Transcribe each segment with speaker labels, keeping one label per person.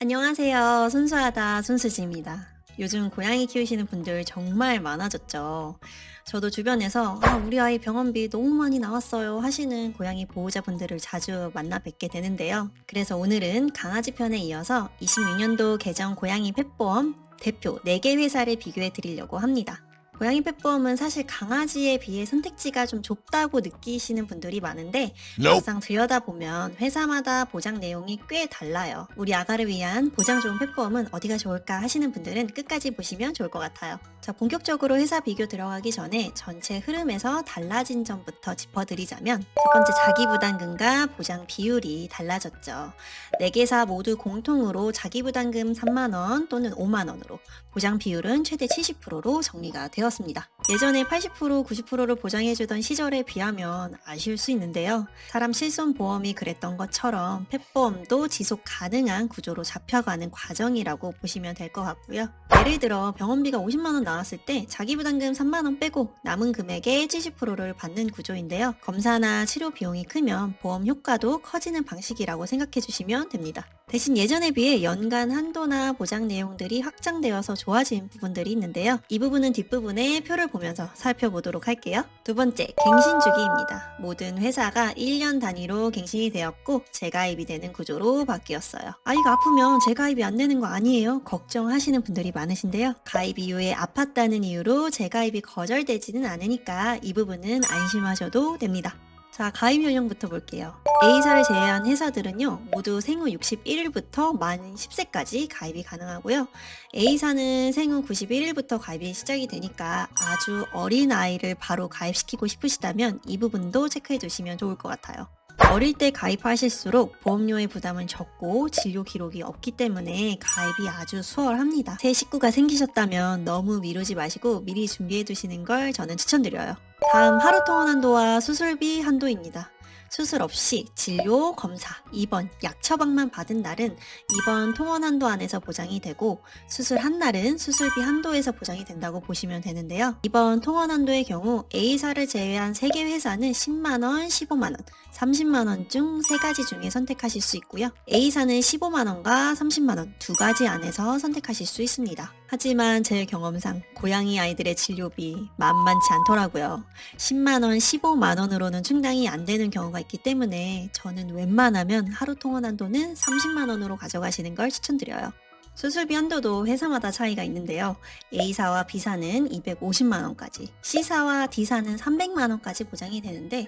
Speaker 1: 안녕하세요. 순수하다 순수지입니다. 요즘 고양이 키우시는 분들 정말 많아졌죠. 저도 주변에서 우리 아이 병원비 너무 많이 나왔어요 하시는 고양이 보호자분들을 자주 만나 뵙게 되는데요. 그래서 오늘은 강아지 편에 이어서 26년도 개정 고양이 펫보험 대표 4개 회사를 비교해 드리려고 합니다. 고양이 펫보험은 사실 강아지에 비해 선택지가 좀 좁다고 느끼시는 분들이 많은데 막상 들여다보면 회사마다 보장 내용이 꽤 달라요. 우리 아가를 위한 보장 좋은 펫보험은 어디가 좋을까 하시는 분들은 끝까지 보시면 좋을 것 같아요. 자, 본격적으로 회사 비교 들어가기 전에 전체 흐름에서 달라진 점부터 짚어드리자면 첫 번째 자기부담금과 보장 비율이 달라졌죠. 4개사 모두 공통으로 자기부담금 3만원 또는 5만원으로 보장 비율은 최대 70%로 정리가 되었습니다. 예전에 80% 90%를 보장해주던 시절에 비하면 아쉬울 수 있는데요. 사람 실손 보험이 그랬던 것처럼 펫보험도 지속 가능한 구조로 잡혀가는 과정이라고 보시면 될 것 같고요. 예를 들어 병원비가 50만원 나왔을 때 자기부담금 3만원 빼고 남은 금액의 70%를 받는 구조인데요. 검사나 치료 비용이 크면 보험 효과도 커지는 방식이라고 생각해 주시면 됩니다. 대신 예전에 비해 연간 한도나 보장 내용들이 확장되어서 좋아진 부분들이 있는데요. 이 부분은 뒷부분에 표를 보면서 살펴보도록 할게요. 두 번째, 갱신 주기입니다. 모든 회사가 1년 단위로 갱신이 되었고 재가입이 되는 구조로 바뀌었어요. 아이가 아프면 재가입이 안 되는 거 아니에요? 걱정하시는 분들이 많으신데요. 가입 이후에 아팠다는 이유로 재가입이 거절되지는 않으니까 이 부분은 안심하셔도 됩니다. 자, 가입 연령부터 볼게요. A사를 제외한 회사들은요, 모두 생후 61일부터 만 10세까지 가입이 가능하고요. A사는 생후 91일부터 가입이 시작이 되니까 아주 어린 아이를 바로 가입시키고 싶으시다면 이 부분도 체크해 두시면 좋을 것 같아요. 어릴 때 가입하실수록 보험료의 부담은 적고 진료 기록이 없기 때문에 가입이 아주 수월합니다. 새 식구가 생기셨다면 너무 미루지 마시고 미리 준비해 두시는 걸 저는 추천드려요. 다음 하루 통원 한도와 수술비 한도입니다. 수술 없이 진료, 검사, 입원, 약 처방만 받은 날은 입원 통원 한도 안에서 보장이 되고 수술한 날은 수술비 한도에서 보장이 된다고 보시면 되는데요. 입원 통원 한도의 경우 A사를 제외한 3개 회사는 10만원, 15만원, 30만원 중 3가지 중에 선택하실 수 있고요. A사는 15만원과 30만원 2가지 안에서 선택하실 수 있습니다. 하지만 제 경험상 고양이 아이들의 진료비 만만치 않더라고요. 10만원, 15만원으로는 충당이 안 되는 경우가 있기 때문에 저는 웬만하면 하루 통원 한도는 30만원으로 가져가시는 걸 추천드려요. 수술비 한도도 회사마다 차이가 있는데요. A사와 B사는 250만원까지, C사와 D사는 300만원까지 보장이 되는데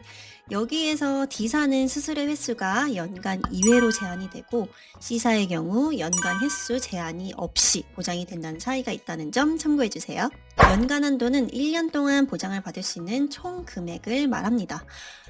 Speaker 1: 여기에서 D사는 수술의 횟수가 연간 2회로 제한이 되고 C사의 경우 연간 횟수 제한이 없이 보장이 된다는 차이가 있다는 점 참고해주세요. 연간 한도는 1년 동안 보장을 받을 수 있는 총 금액을 말합니다.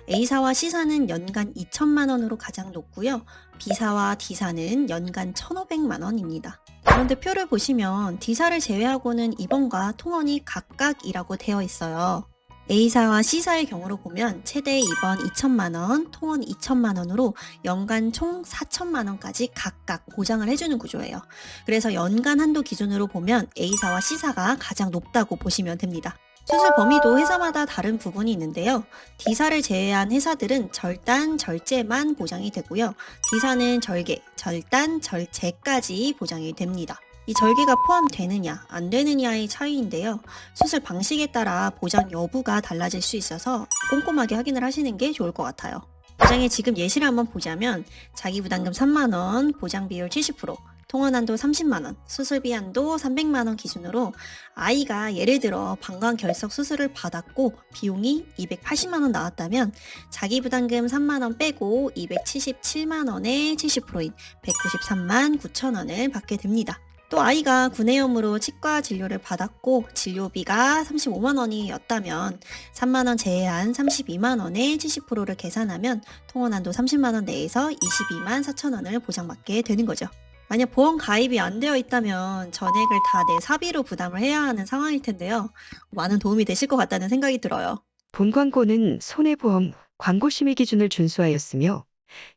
Speaker 1: A사와 C사는 연간 2천만원으로 가장 높고요. B사와 D사는 연간 1,500만원입니다. 그런데 표를 보시면 D사를 제외하고는 입원과 통원이 각각이라고 되어 있어요. A사와 C사의 경우로 보면 최대 입원 2천만원, 통원 2천만원으로 연간 총 4천만원까지 각각 보장을 해주는 구조예요. 그래서 연간 한도 기준으로 보면 A사와 C사가 가장 높다고 보시면 됩니다. 수술 범위도 회사마다 다른 부분이 있는데요. D사를 제외한 회사들은 절단, 절제만 보장이 되고요. D사는 절개, 절단, 절제까지 보장이 됩니다. 이 절개가 포함되느냐, 안 되느냐의 차이인데요. 수술 방식에 따라 보장 여부가 달라질 수 있어서 꼼꼼하게 확인을 하시는 게 좋을 것 같아요. 보장의 지금 예시를 한번 보자면 자기부담금 3만원, 보장 비율 70%, 통원 한도 30만원, 수술비 한도 300만원 기준으로 아이가 예를 들어 방광 결석 수술을 받았고 비용이 280만원 나왔다면 자기부담금 3만원 빼고 277만원의 70%인 193만 9천원을 받게 됩니다. 또 아이가 구내염으로 치과 진료를 받았고 진료비가 35만원이었다면 3만원 제외한 32만원의 70%를 계산하면 통원한도 30만원 내에서 22만 4천원을 보장받게 되는 거죠. 만약 보험 가입이 안 되어 있다면 전액을 다 내 사비로 부담을 해야 하는 상황일 텐데요. 많은 도움이 되실 것 같다는 생각이 들어요.
Speaker 2: 본 광고는 손해보험 광고 심의 기준을 준수하였으며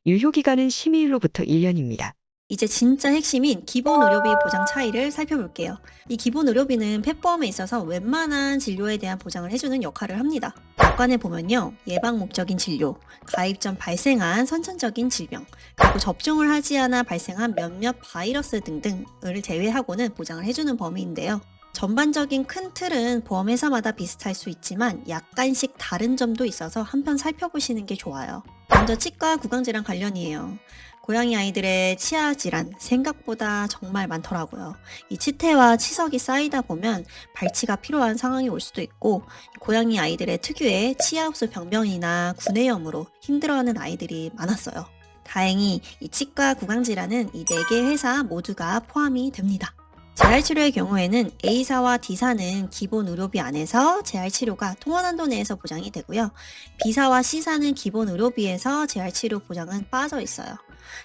Speaker 2: 유효기간은 심의일로부터 1년입니다.
Speaker 1: 이제 진짜 핵심인 기본 의료비 보장 차이를 살펴볼게요. 이 기본 의료비는 펫보험에 있어서 웬만한 진료에 대한 보장을 해주는 역할을 합니다. 약관에 보면요. 예방 목적인 진료, 가입 전 발생한 선천적인 질병, 그리고 접종을 하지 않아 발생한 몇몇 바이러스 등등을 제외하고는 보장을 해주는 범위인데요. 전반적인 큰 틀은 보험회사마다 비슷할 수 있지만 약간씩 다른 점도 있어서 한편 살펴보시는 게 좋아요. 먼저 치과 구강질환 관련이에요. 고양이 아이들의 치아 질환 생각보다 정말 많더라고요. 이 치태와 치석이 쌓이다 보면 발치가 필요한 상황이 올 수도 있고, 고양이 아이들의 특유의 치아 흡수 병변이나 구내염으로 힘들어하는 아이들이 많았어요. 다행히 이 치과 구강질환은 이 4개 회사 모두가 포함이 됩니다. 재활치료의 경우에는 A사와 D사는 기본 의료비 안에서 재활치료가 통원한도 내에서 보장이 되고요. B사와 C사는 기본 의료비에서 재활치료 보장은 빠져 있어요.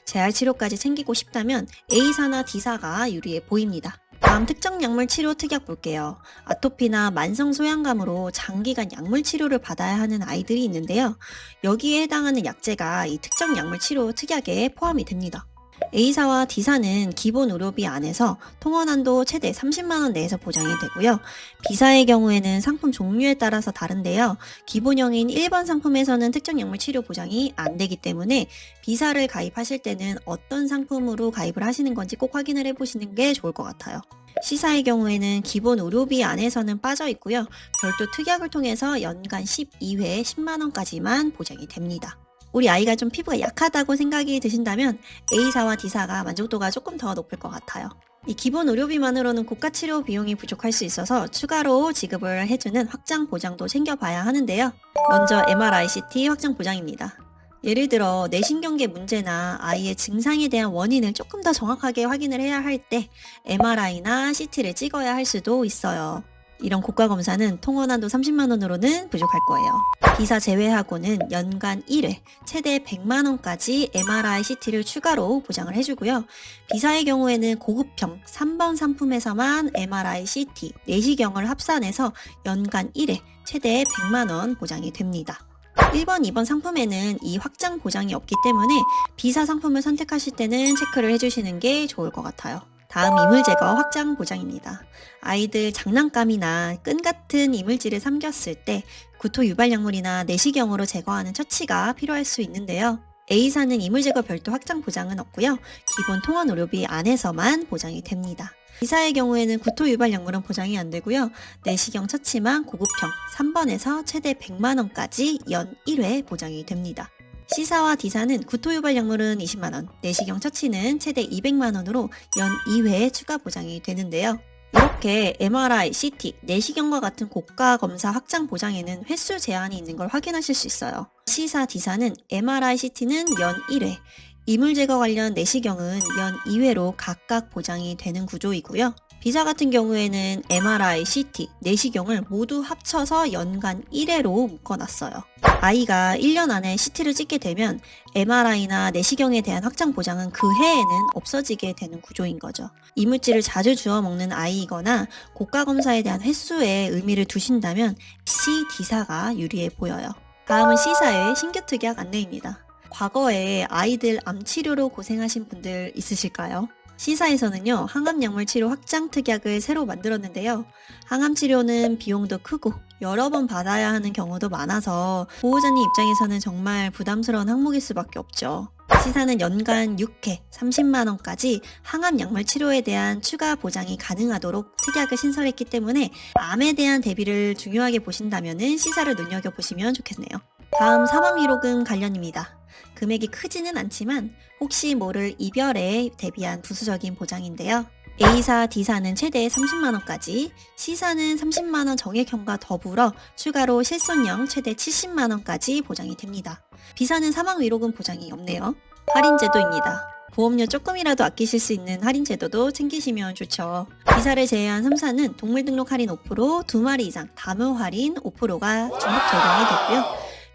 Speaker 1: 재활치료까지 챙기고 싶다면 A사나 D사가 유리해 보입니다. 다음 특정 약물 치료 특약 볼게요. 아토피나 만성 소양감으로 장기간 약물 치료를 받아야 하는 아이들이 있는데요. 여기에 해당하는 약제가 이 특정 약물 치료 특약에 포함이 됩니다. A사와 D사는 기본 의료비 안에서 통원한도 최대 30만 원 내에서 보장이 되고요. B사의 경우에는 상품 종류에 따라서 다른데요. 기본형인 1번 상품에서는 특정 약물 치료 보장이 안 되기 때문에 B사를 가입하실 때는 어떤 상품으로 가입을 하시는 건지 꼭 확인을 해보시는 게 좋을 것 같아요. C사의 경우에는 기본 의료비 안에서는 빠져 있고요. 별도 특약을 통해서 연간 12회 10만 원까지만 보장이 됩니다. 우리 아이가 좀 피부가 약하다고 생각이 드신다면 A사와 D사가 만족도가 조금 더 높을 것 같아요. 이 기본 의료비만으로는 고가 치료 비용이 부족할 수 있어서 추가로 지급을 해주는 확장 보장도 챙겨봐야 하는데요. 먼저 MRI, CT 확장 보장입니다. 예를 들어 뇌신경계 문제나 아이의 증상에 대한 원인을 조금 더 정확하게 확인을 해야 할 때 MRI나 CT를 찍어야 할 수도 있어요. 이런 고가 검사는 통원한도 30만 원으로는 부족할 거예요. B사 제외하고는 연간 1회 최대 100만 원까지 MRI, CT를 추가로 보장을 해주고요. B사의 경우에는 고급형 3번 상품에서만 MRI, CT, 내시경을 합산해서 연간 1회 최대 100만 원 보장이 됩니다. 1번, 2번 상품에는 이 확장 보장이 없기 때문에 B사 상품을 선택하실 때는 체크를 해주시는 게 좋을 것 같아요. 다음 이물 제거 확장 보장입니다. 아이들 장난감이나 끈 같은 이물질을 삼켰을 때 구토 유발 약물이나 내시경으로 제거하는 처치가 필요할 수 있는데요. A사는 이물 제거 별도 확장 보장은 없고요. 기본 통원 의료비 안에서만 보장이 됩니다. B사의 경우에는 구토 유발 약물은 보장이 안 되고요. 내시경 처치만 고급형 3번에서 최대 100만 원까지 연 1회 보장이 됩니다. C사와 D사는 구토 유발 약물은 20만 원, 내시경 처치는 최대 200만 원으로 연 2회 추가 보장이 되는데요. 이렇게 MRI, CT, 내시경과 같은 고가 검사 확장 보장에는 횟수 제한이 있는 걸 확인하실 수 있어요. C사, D사는 MRI, CT는 연 1회, 이물 제거 관련 내시경은 연 2회로 각각 보장이 되는 구조이고요. B사 같은 경우에는 MRI, CT, 내시경을 모두 합쳐서 연간 1회로 묶어놨어요. 아이가 1년 안에 CT를 찍게 되면 MRI나 내시경에 대한 확장 보장은 그 해에는 없어지게 되는 구조인 거죠. 이물질을 자주 주워 먹는 아이이거나 고가 검사에 대한 횟수에 의미를 두신다면 C, D사가 유리해 보여요. 다음은 C사의 신규 특약 안내입니다. 과거에 아이들 암 치료로 고생하신 분들 있으실까요? C사에서는요, 항암약물 치료 확장 특약을 새로 만들었는데요. 항암 치료는 비용도 크고 여러 번 받아야 하는 경우도 많아서 보호자님 입장에서는 정말 부담스러운 항목일 수밖에 없죠. C사는 연간 6회 30만 원까지 항암약물 치료에 대한 추가 보장이 가능하도록 특약을 신설했기 때문에 암에 대한 대비를 중요하게 보신다면 C사를 눈여겨보시면 좋겠네요. 다음 사망위로금 관련입니다. 금액이 크지는 않지만 혹시 모를 이별에 대비한 부수적인 보장인데요. A사, D사는 최대 30만 원까지, C사는 30만 원 정액형과 더불어 추가로 실손형 최대 70만 원까지 보장이 됩니다. B사는 사망위로금 보장이 없네요. 할인제도입니다. 보험료 조금이라도 아끼실 수 있는 할인제도도 챙기시면 좋죠. B사를 제외한 3사는 동물등록 할인 5%, 2마리 이상 담요 할인 5%가 중복 적용이 됐고요.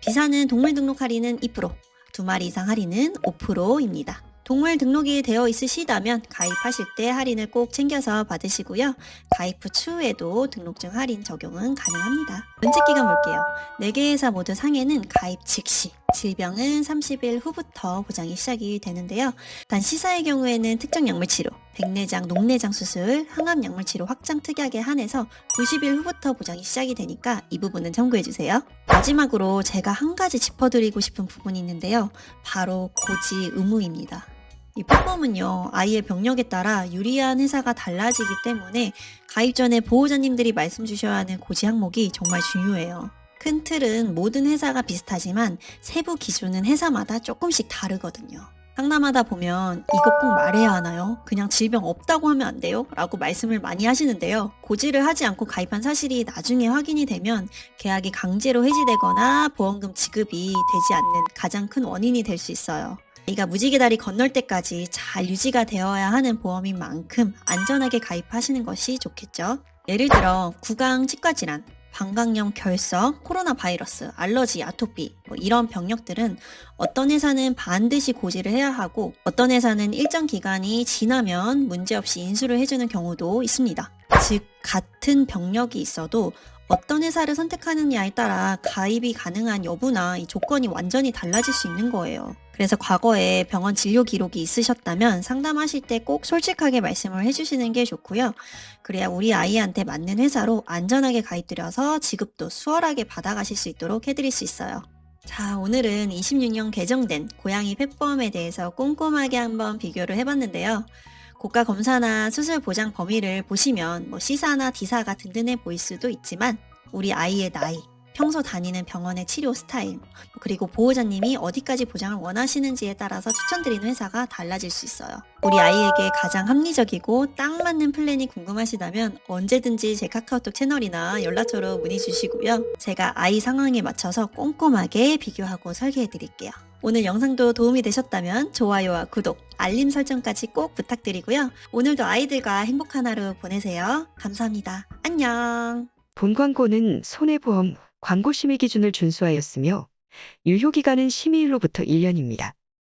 Speaker 1: B사는 동물등록 할인은 2%, 2마리 이상 할인은 5%입니다. 동물 등록이 되어 있으시다면 가입하실 때 할인을 꼭 챙겨서 받으시고요. 가입 후 추후에도 등록증 할인 적용은 가능합니다. 면책기간 볼게요. 4개 회사 모두 상해는 가입 즉시 질병은 30일 후부터 보장이 시작이 되는데요. 단 시사의 경우에는 특정 약물 치료, 백내장, 녹내장 수술, 항암 약물 치료 확장 특약에 한해서 90일 후부터 보장이 시작이 되니까 이 부분은 참고해 주세요. 마지막으로 제가 한 가지 짚어드리고 싶은 부분이 있는데요. 바로 고지 의무입니다. 이 폐보험은요, 아이의 병력에 따라 유리한 회사가 달라지기 때문에 가입 전에 보호자님들이 말씀 주셔야 하는 고지 항목이 정말 중요해요. 큰 틀은 모든 회사가 비슷하지만 세부 기준은 회사마다 조금씩 다르거든요. 상담하다 보면 이거 꼭 말해야 하나요? 그냥 질병 없다고 하면 안 돼요? 라고 말씀을 많이 하시는데요. 고지를 하지 않고 가입한 사실이 나중에 확인이 되면 계약이 강제로 해지되거나 보험금 지급이 되지 않는 가장 큰 원인이 될 수 있어요. 아이가 무지개 다리 건널 때까지 잘 유지가 되어야 하는 보험인 만큼 안전하게 가입하시는 것이 좋겠죠. 예를 들어 구강 치과 질환, 방광염 결석, 코로나 바이러스, 알러지, 아토피 이런 병력들은 어떤 회사는 반드시 고지를 해야 하고 어떤 회사는 일정 기간이 지나면 문제없이 인수를 해주는 경우도 있습니다. 즉 같은 병력이 있어도 어떤 회사를 선택하느냐에 따라 가입이 가능한 여부나 이 조건이 완전히 달라질 수 있는 거예요. 그래서 과거에 병원 진료 기록이 있으셨다면 상담하실 때 꼭 솔직하게 말씀을 해주시는 게 좋고요. 그래야 우리 아이한테 맞는 회사로 안전하게 가입드려서 지급도 수월하게 받아가실 수 있도록 해드릴 수 있어요. 자, 오늘은 26년 개정된 고양이 펫보험에 대해서 꼼꼼하게 한번 비교를 해봤는데요. 고가 검사나 수술 보장 범위를 보시면 C사나 D사가 든든해 보일 수도 있지만 우리 아이의 나이, 평소 다니는 병원의 치료 스타일, 그리고 보호자님이 어디까지 보장을 원하시는지에 따라서 추천드리는 회사가 달라질 수 있어요. 우리 아이에게 가장 합리적이고 딱 맞는 플랜이 궁금하시다면 언제든지 제 카카오톡 채널이나 연락처로 문의 주시고요. 제가 아이 상황에 맞춰서 꼼꼼하게 비교하고 설계해 드릴게요. 오늘 영상도 도움이 되셨다면 좋아요와 구독, 알림 설정까지 꼭 부탁드리고요. 오늘도 아이들과 행복한 하루 보내세요. 감사합니다. 안녕.
Speaker 2: 본 광고는 손해보험 광고 심의 기준을 준수하였으며 유효기간은 심의일로부터 1년입니다.